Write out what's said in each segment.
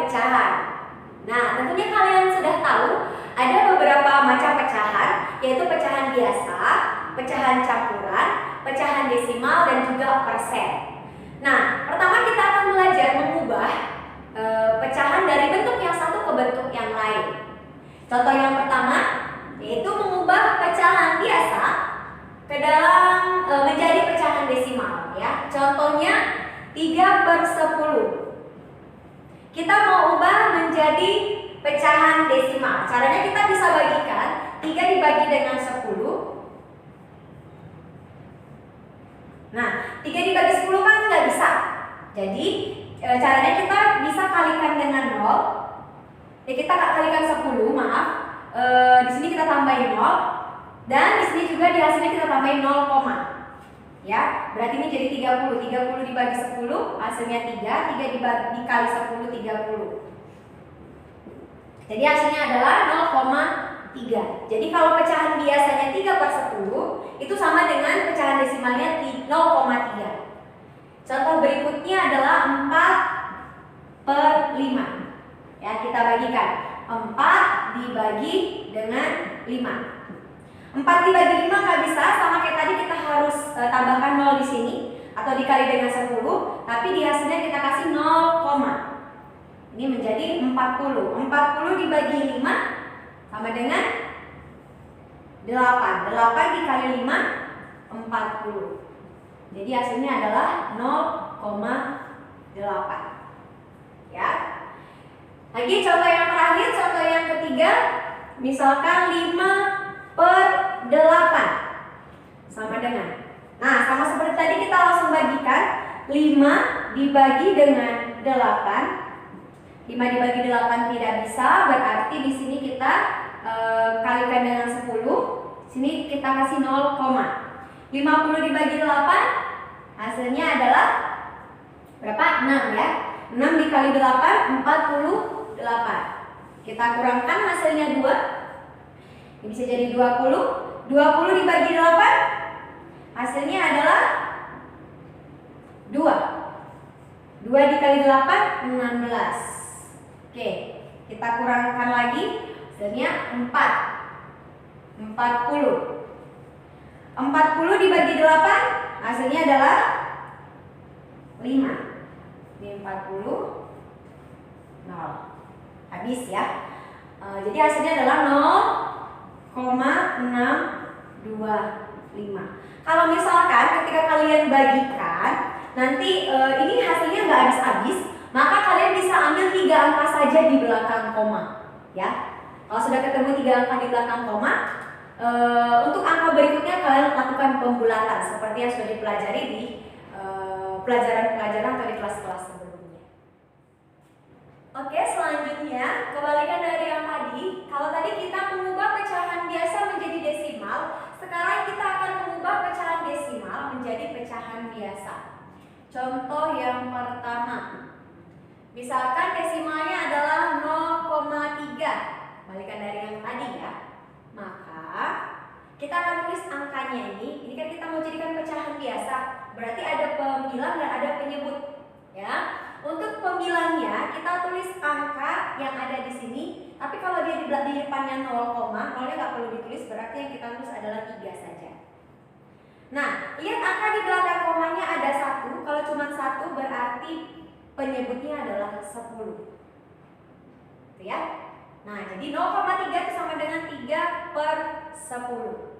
pecahan. Nah, tentunya kalian sudah tahu ada beberapa macam pecahan, yaitu pecahan biasa, pecahan campuran, pecahan desimal, dan juga persen. Nah, pertama kita akan belajar mengubah pecahan dari bentuk yang satu ke bentuk yang lain. Contoh yang pertama yaitu mengubah pecahan biasa ke dalam menjadi pecahan desimal, ya. Contohnya 3/10. Kita mau ubah menjadi pecahan desimal. Caranya kita bisa bagikan 3 dibagi dengan 10. Nah, 3 dibagi 10 kan nggak bisa. Jadi caranya kita bisa kalikan dengan 0. Ya, kita kalikan 10, maaf. Di sini kita tambahin 0. Dan di sini juga di hasilnya kita tambahin 0, ya, berarti ini jadi 30. 30 dibagi 10 hasilnya 3. 3 dikali 10 30. Jadi hasilnya adalah 0,3. Jadi kalau pecahan biasanya 3/10 itu sama dengan pecahan desimalnya 0,3. Contoh berikutnya adalah 4/5. Ya, kita bagikan 4 dibagi dengan 5. 4 dibagi 5 nggak bisa, sama kayak tadi kita harus tambahkan 0 di sini atau dikali dengan 10, tapi di hasilnya kita kasih 0, ini menjadi 40. 40 dibagi 5 sama dengan 8. 8 dikali 5 40. Jadi hasilnya adalah 0,8. Ya. Lagi contoh yang terakhir, contoh yang ketiga, misalkan 5/8 sama dengan. Nah, sama seperti tadi kita langsung bagikan 5 dibagi dengan 8. 5 dibagi 8 tidak bisa, berarti di sini kita kalikan dengan 10. Sini kita kasih 0, 50 dibagi 8 hasilnya adalah berapa? 6, ya. 6 dikali 8 48. Kita kurangkan hasilnya 2. Ini bisa jadi 20. 20 dibagi 8 hasilnya adalah 2. 2 dikali 8 16. Oke, kita kurangkan lagi hasilnya 4. 40. 40 dibagi 8 hasilnya adalah 5. Ini 40 0. Habis, ya. Jadi hasilnya adalah 0,625. Kalau misalkan ketika kalian bagikan nanti ini hasilnya nggak habis-habis, maka kalian bisa ambil 3 angka saja di belakang koma, ya. Kalau sudah ketemu 3 angka di belakang koma, untuk angka berikutnya kalian lakukan pembulatan seperti yang sudah dipelajari di pelajaran-pelajaran atau di kelas-kelas sebelumnya. Oke, selanjutnya kebalikan dari yang tadi. Kalau tadi kita mengubah pecahan biasa menjadi desimal, sekarang kita akan mengubah pecahan desimal menjadi pecahan biasa. Contoh yang pertama, misalkan desimalnya adalah 0,3, balikan dari yang tadi, ya. Maka kita akan tulis angkanya ini kan kita mau jadikan pecahan biasa, berarti ada pembilang dan ada penyebut, ya. Untuk pembilangnya kita tulis angka yang ada di sini, tapi kalau dia di depannya 0, nolnya nggak perlu ditulis, berarti yang kita tulis adalah 3 saja. Nah, lihat angka di belakang komanya ada 1. Kalau cuma 1 berarti penyebutnya adalah 10. Gitu, ya. Nah, jadi 0,3 itu sama dengan 3/10.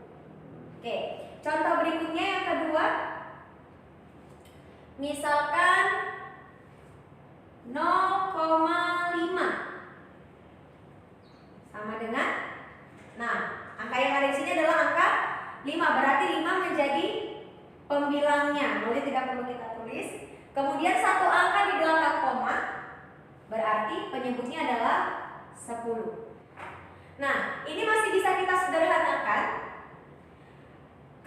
Oke, contoh berikutnya yang kedua. Misalkan 0,5 sama dengan, nah, angka yang ada di sini adalah angka 5, berarti 5 menjadi pembilangnya, boleh tidak perlu kita tulis. Kemudian 1 angka di belakang koma, berarti penyebutnya adalah 10. Nah, ini masih bisa kita sederhanakan,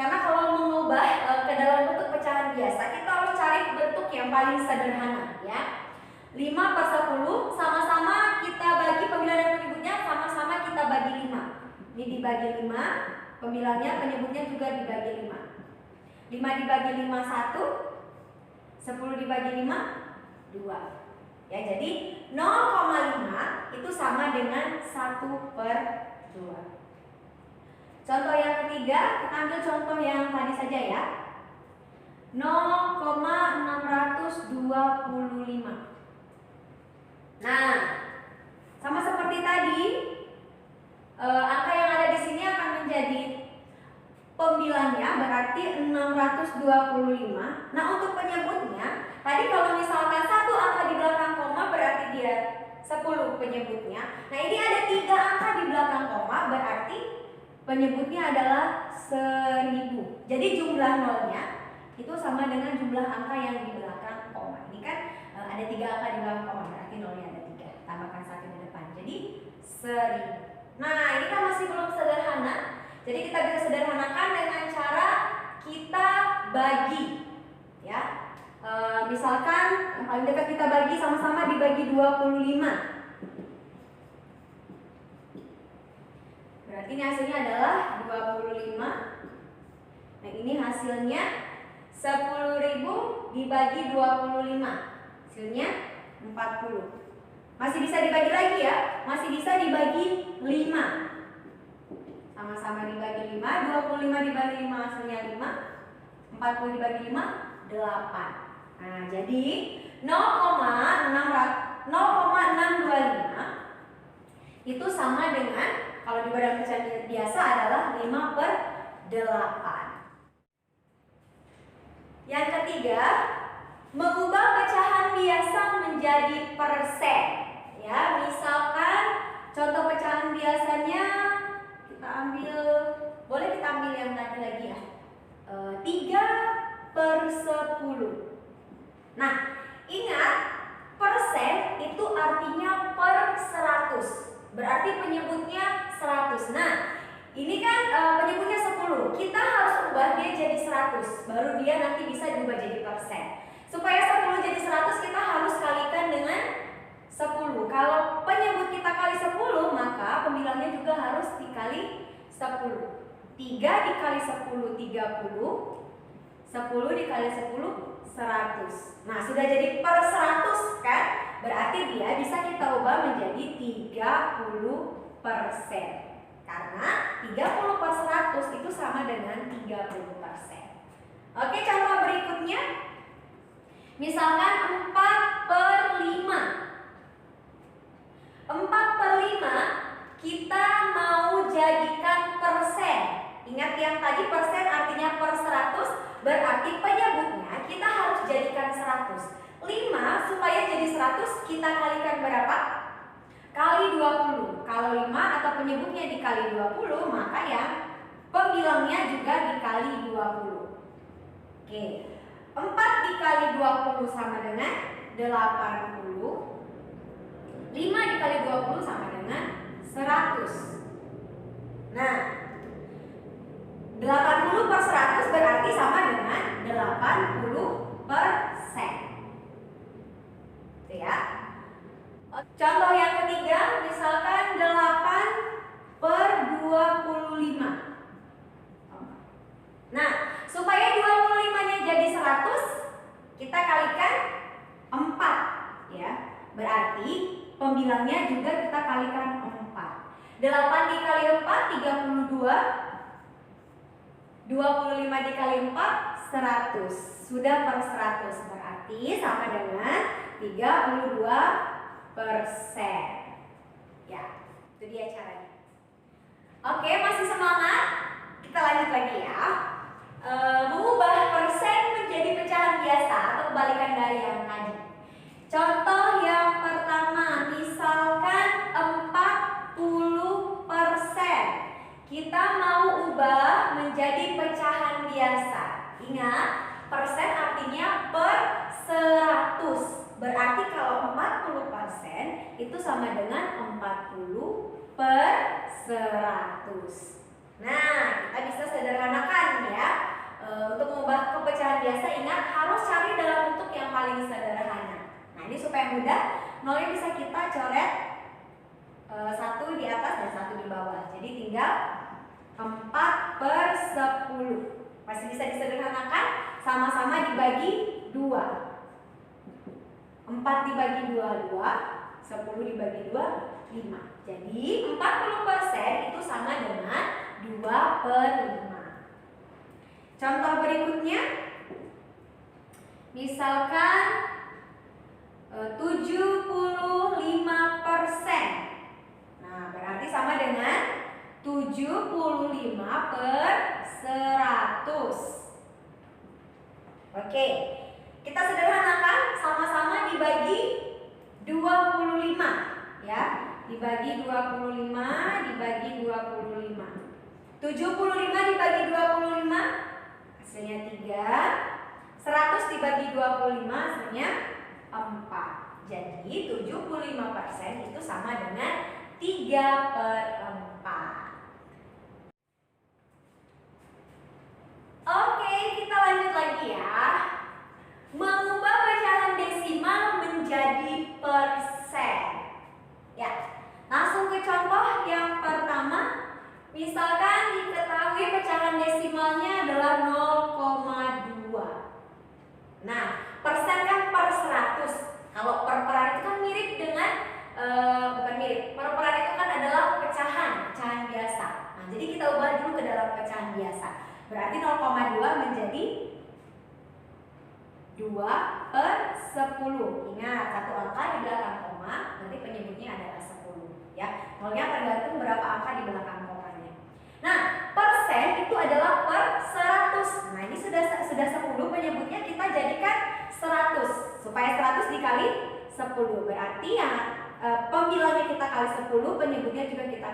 karena kalau mengubah ke dalam bentuk pecahan biasa, kita harus cari bentuk yang paling sederhana, ya. 5/10 sama-sama kita bagi pembilang dan penyebutnya, sama-sama kita bagi 5. Ini dibagi 5, pembilangnya, penyebutnya juga dibagi 5. 5 dibagi 5 1, 10 dibagi 5 2. Ya, jadi 0,5 itu sama dengan 1/2. Contoh yang ketiga, kita ambil contoh yang tadi saja ya. 0,625. Nah, sama seperti tadi, angka yang ada di sini akan menjadi pembilangnya, berarti 625. Nah, untuk penyebutnya, tadi kalau misalkan satu angka di belakang koma berarti dia 10 penyebutnya. Nah, ini ada 3 angka di belakang koma, berarti penyebutnya adalah 1000. Jadi jumlah nolnya itu sama dengan jumlah angka yang di belakang koma. Ini kan ada 3 angka di belakang koma, berarti nolnya ada 3. Tambahkan 1 di depan, jadi 1000. Nah, ini kan masih belum sederhana. Jadi kita bisa sederhanakan dengan cara kita bagi, ya. Misalkan yang paling dekat kita bagi, sama-sama dibagi 25. Berarti ini hasilnya adalah 25. Nah, ini hasilnya 10.000 dibagi 25. Hasilnya 40. Masih bisa dibagi lagi ya, masih bisa dibagi 5. Sama-sama dibagi 5, 25 dibagi 5 hasilnya 5, 40 dibagi 5, 8. Nah, jadi 0,625 itu sama dengan, kalau di badan pecahan biasa adalah 5/8. Yang ketiga, mengubah pecahan biasa menjadi persen. Ya, misalkan contoh pecahan biasanya kita ambil, boleh kita ambil yang tadi lagi ya, 3/10. Nah, ingat persen itu artinya per 100, berarti penyebutnya 100. Nah, ini kan penyebutnya 10, kita harus ubah dia jadi 100, baru dia nanti bisa diubah jadi persen. Supaya 10 jadi 100 kita harus kalikan dengan 10. Kalau penyebut kita kali 10, maka pembilangnya juga harus dikali 10. 3 dikali 10, 30. 10 dikali 10, 100. Nah, sudah jadi per 100 kan? Berarti dia bisa kita ubah menjadi 30%. Karena 30/100 itu sama dengan 30%. Oke, contoh berikutnya. Misalkan 4/5. 4/5 kita mau jadikan persen. Ingat yang tadi persen artinya per 100, berarti penyebutnya kita harus jadikan 100. 5 supaya jadi 100 kita kalikan berapa? Kali 20. Kalau 5 atau penyebutnya dikali 20, maka ya pembilangnya juga dikali 20. Oke. 4 dikali 20 sama dengan 80. 5 dikali 20 sama dengan 100. Nah, 80/100 berarti sama dengan 80%. Itu ya. Contoh yang ketiga, misalkan 8/25. Nah, supaya 25-nya jadi 100, kita kalikan 4 ya. Berarti pembilangnya juga kita kalikan 4. 8 dikali 4, 32. 25 dikali 4, 100. Sudah per 100, berarti sama dengan 32%. Ya, itu dia caranya. Oke, masih semangat? Kita lanjut lagi ya. Mengubah persen menjadi pecahan biasa atau kebalikan dari yang tadi. Contoh yang pertama, misalkan 40%. Kita mau ubah menjadi pecahan biasa. Ingat, persen artinya per 100. Berarti kalau 40% itu sama dengan 40/100. Nah, kita bisa sederhanakan ya. Untuk mengubah ke pecahan biasa, ingat harus cari dalam bentuk yang paling sederhana. Nah, ini supaya mudah, nolnya bisa kita coret 1 di atas dan 1 di bawah. Jadi tinggal 4/10. Masih bisa disederhanakan, sama-sama dibagi 2. 4 dibagi 2, 2. 10 dibagi 2, 5. Jadi 40% itu sama dengan 2/5. Contoh berikutnya, misalkan 75%. Nah, berarti sama dengan 75/100. Oke, kita sederhanakan, sama-sama dibagi 25 ya. Dibagi 25 dibagi 25. 75 dibagi 25 hasilnya 3. 100 dibagi 25 hasilnya 4. Jadi 75% itu sama dengan 3/4. Oke, kita lanjut lagi ya. Mengubah pecahan desimal menjadi persen. Ya, langsung ke contoh yang pertama. Misalkan diketahui pecahan desimalnya adalah 0,2. Nah, persen kan per 100. Kalau per-peran itu kan mirip dengan bukan mirip. Per-peran itu kan adalah pecahan biasa. Nah, jadi kita ubah dulu ke dalam pecahan biasa. Berarti 0,2 menjadi 2/10. Ingat, satu angka di belakang koma, nanti penyebutnya adalah 10 ya. Nolnya tergantung berapa angka di belakang komanya. Nah, persen itu adalah per 100. Nah, ini sudah 10, penyebutnya kita jadikan 100. Supaya 100 dikali 10. Berarti ya pembilangnya kita kali 10, penyebutnya juga kita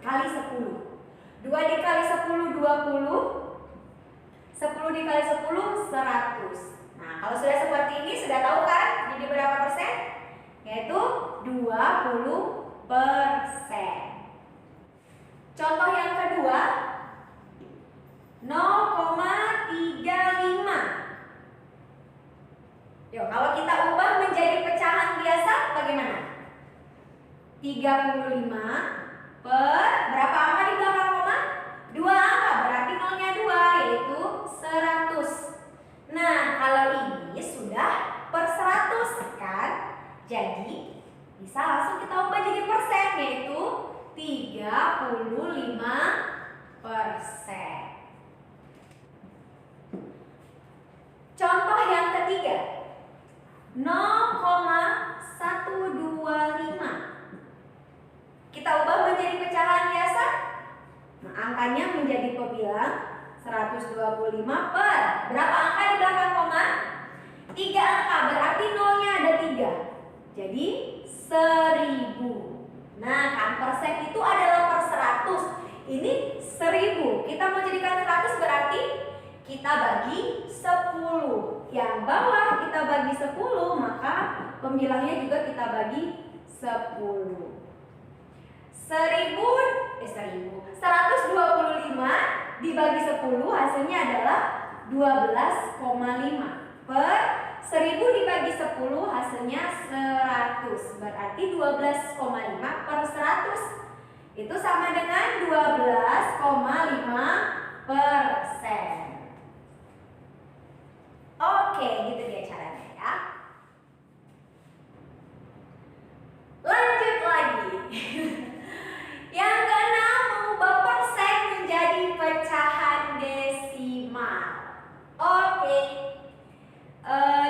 kali 10. 2 dikali 10 20. 10 dikali 10 100. Nah, kalau sudah seperti ini sudah tahu kan jadi berapa persen? Yaitu 20%. Contoh yang kedua, 0,35. Yuk, kalau kita ubah menjadi pecahan biasa bagaimana? 35 per berapa angka di belakang koma? 2 angka, berarti nolnya 2, yaitu 100. Nah, kalau ini sudah per 100 kan? Jadi bisa langsung kita ubah jadi persen, yaitu 35%. Contoh yang ketiga, 0,125. Kita ubah menjadi pecahan biasa. Nah, angkanya menjadi pebilang 125 per berapa angka di belakang koma? 3 angka, berarti nolnya ada 3. Jadi 1000. Nah, kan persen itu adalah per 100. Ini 1000. Kita mau jadikan 100 berarti kita bagi 10. Yang bawah kita bagi 10, maka pembilangnya juga kita bagi 10. 125 dibagi 10 hasilnya adalah 12,5 per 1000 dibagi 10 hasilnya 100. Berarti 12,5 per 100 itu sama dengan 12,5%. Oke, gitu dia caranya ya. Lanjut lagi. Yang keenam, mengubah persen menjadi pecahan desimal. Oke.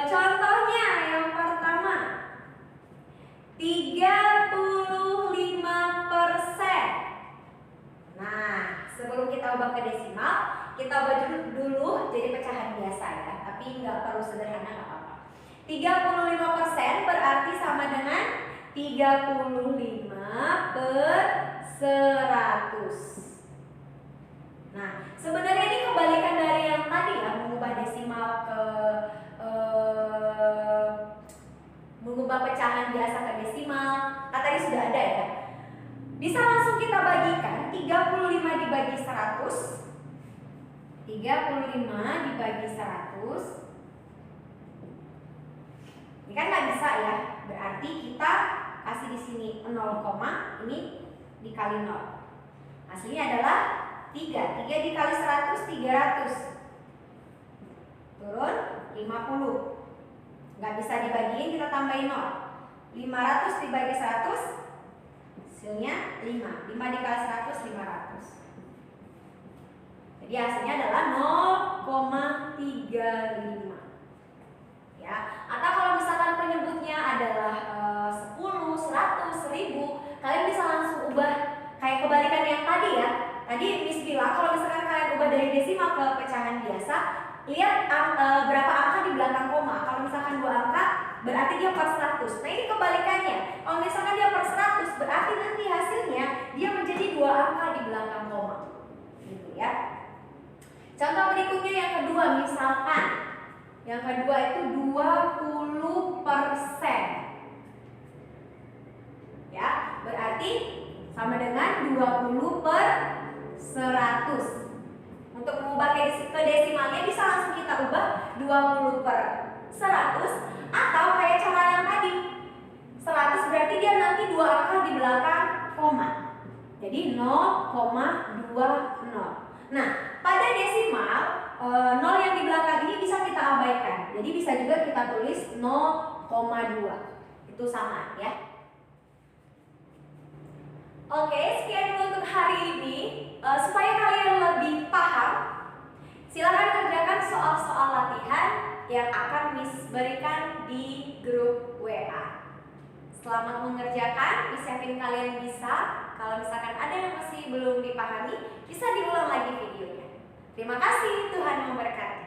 Contohnya yang pertama, 35%. Nah, sebelum kita ubah ke desimal, kita ubah dulu jadi pecahan biasa ya. Tapi nggak perlu sederhana, nggak apa-apa. 35% berarti sama dengan 35 per 100. Nah, sebenarnya ini kebalikan dari yang tadi ya, mengubah desimal ke mengubah pecahan biasa ke desimal. Kan tadi sudah ada ya. Bisa langsung kita bagikan 35 dibagi 100. 35 dibagi 100. Ini kan nggak bisa ya. Berarti kita kasih di sini 0, ini dikali 0. Hasilnya adalah 3. 3 dikali 100 300. Turun 50. Nggak bisa dibagiin, kita tambahin 0. 500 dibagi 100, hasilnya 5. 5 dikali 100, 500. Jadi hasilnya adalah 0,35. Ya, atau kalau misalkan penyebutnya adalah 10, 100, 1000, kalian bisa langsung ubah kayak kebalikan yang tadi ya. Tadi Miss bilang kalau misalkan kalian ubah dari desimal ke pecahan biasa, lihat berapa angka di belakang koma. Kalau misalkan 2 angka, berarti dia per 100. Nah, ini kebalikannya. Kalau misalkan dia per 100, berarti nanti hasilnya dia menjadi 2 angka di belakang koma. Gitu ya. Contoh berikutnya yang kedua, misalkan yang kedua itu 20%. Ya, berarti sama dengan 20 per 100. Untuk mengubah ke desimalnya bisa langsung kita ubah 20 per 100, atau kayak cara yang tadi 100 berarti dia nanti 2 angka di belakang koma. Jadi 0,20. Nah, pada desimal 0 yang di belakang ini bisa kita abaikan. Jadi bisa juga kita tulis 0,2. Itu sama ya. Oke, sekian dulu untuk hari ini. Supaya kalian lebih paham, silakan kerjakan soal-soal latihan yang akan Miss berikan di grup WA. Selamat mengerjakan, Miss yakin kalian bisa. Kalau misalkan ada yang masih belum dipahami, bisa diulang lagi videonya. Terima kasih, Tuhan memberkati.